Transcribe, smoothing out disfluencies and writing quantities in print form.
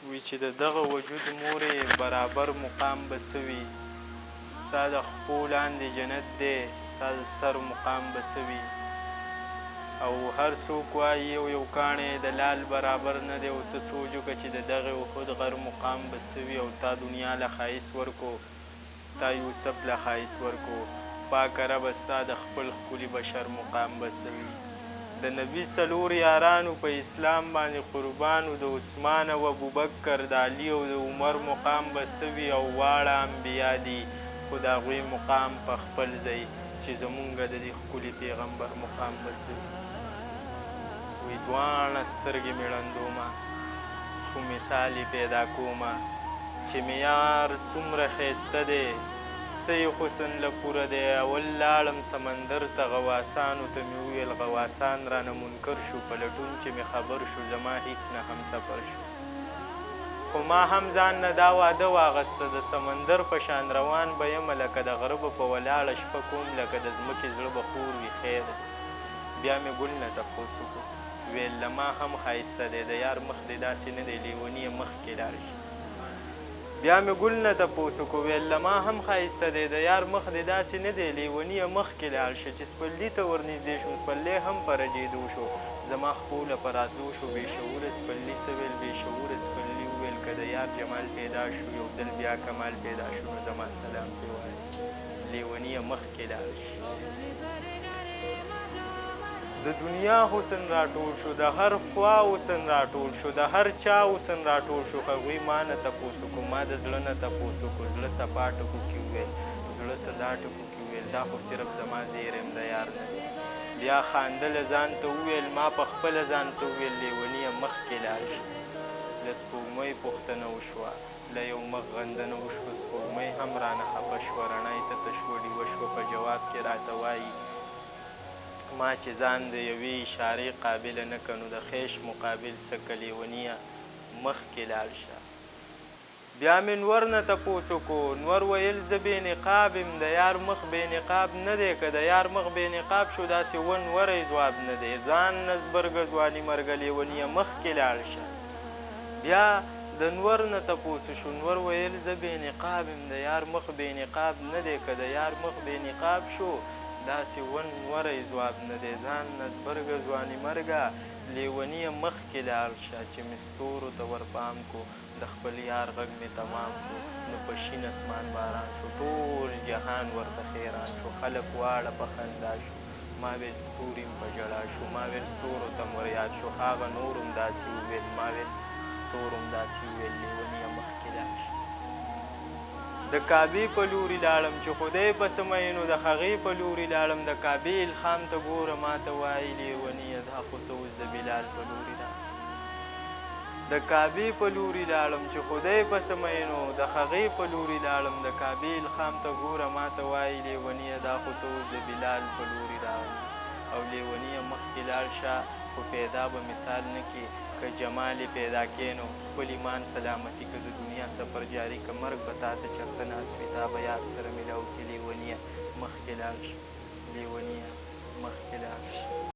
وی چې د دغه وجود مورې برابر مقام به څه وي، ستا د خپو لاندې جنت دی، ستا د سر مقام به څه وي. او هر څوک وایي یو کاڼی د لال برابر نه دی، او ته سوچ وکړه چې د دغې احد غر مقام به څه وي. او تا دنیا له ښایست ورکو، تا یوسف له ښایست ورکو، پاکه ربه ستا د خپل ښکلي بشر مقام به څه وي. د نبي څلور یارانو په اسلام باندې قربانو، د عثمان او ابوبکر، د علي او د عمر مقام به څه وي. او واړه انبیا دي، خو د هغوی مقام په خپل ځای، چې زمونږ د دې ښکلي پیغمبر مقام به څه وي. وی دواړه سترګې مې ړندومه، خو مثال یې پیدا کومه، چې معیار څومره ښایسته دی، څه یې حسن له پوره دی. اول لاړم سمندر ته، غواسانو ته مې وویل، غواسان رانه منکر شو، په لټون چې مې خبر شو، زما هیڅ نه همسفر شو. خو ما هم ځان نه دا واده واغسته، د سمندر په شان روان به یمه، لکه د غره به په ولاړه شپه کوم، لکه د ځمکې زړه به خور وي خیر. بیا مې ګل نه تپوس وکړو، ویل له ما هم ښایسته دی، د یار مخ دې داسې نه دی، لیوني یې مخکې لاړ شي. بیا مې ګل نه تپوس وکړو، ویل له ما هم ښایسته دی، د یار مخ دې داسې نه دی، لیوني یې مخکې لاړ شه. چې سپرلي ته ورنږدې شوم، سپرلی هم په رجېدو شو، زما خپو له په راتلو شو. بې شعوره سپرلي څه ویل، بې شعوره سپرلي وویل، که د یار جمال پیدا شو، یو ځل بیا کمال پیدا شو، نو زما سلام پرې وایه، لیوني یې مخکې لاړ شي. د دنیا حسن راټول شو، د هر خوا حسن راټول شو، د هر چا حسن راټول شو. هغوی ما نه تپوس وکړو، ما د زړه نه تپوس وکړو، زړه صفا ټکو کې وویل، زړه صدا ټکو کې وویل، دا خو صرف زما زیری یم، د یار نه دی. بیا خاندله ځان ته وویل، ما په خپله ځان ته وویل، لیوني یې مخکې لاړ شي. له سپوږمۍ پوښتنه وشوه، له یو مخ غندنه وشوه، سپوږمۍ هم رانه خفه شوه، رڼا یې تته شوه، ډیوه شوه، په جواب کې راته وایي، ما چې ځان د یوې اشارې قابله نه که، نو د خیش مقابل څه که، لیونیه مخکې لاړ شه. بیا مې نور نه تپوس وکړو، نور ویل زه بې نقاب یم، د یار مخ بې نقاب نه دی، که د یار مخ بې نقاب شو، داسې ونوری ځواب نه دی. ځان نه زبرګه ځواني مرګه، لیونیه مخکې لاړ شه. بیا د نور نه تپوس شو، نور ویل زه بې نقاب یم، د یار مخ بې نقاب نه دی، که د یار مخ بې نقاب شو، داسې ونوری ځواب نه دی. ځان نه زبرګه ځواني مرګه، لیونیه مخکې لاړ شه. چې مې ستورو ته ورپام کو، د خپل یار غږ مې تمام کو، نو په شین اسمان باران شو، ټول جهان ورته حیران شو، خلک واړه په خندا شو. ما ویل ستوري م په ژړا شو، ما ویل ستورو ته م وریاد شو، هغه نور هم داسې وویل، ما ویل ستورو هم داسې وویل، لیونیه مخکې لاړ شه. د کعبې په لوري لاړم، چې خدای پسې مینو، د هغې په لوري لاړم، د کعبې الخام ته ګوره ما ته وایي، لیونیه دا خو ته اوس د بلال په لوري لاړم. د کعبې په لوري لاړم، چې خدای پسې مینو، د هغې په لوري لاړم، د کعبې الخام ته ګوره ما ته وایي، لیونیه دا خو ته اوس د بلال په لوري راغلم. او لیونیه مخکې لاړ شه، خو پیدا به مثال نه کړي، که جمال یې پیدا کړې نو خپل ایمان سلامتي که، د دنیا سفر جاري که، مرګ به تا ته چېرته ناست وي، تا به یار سره میلاو کړي. لیونیه مخکې لاړ شه، لیونیه مخکې لاړ شه.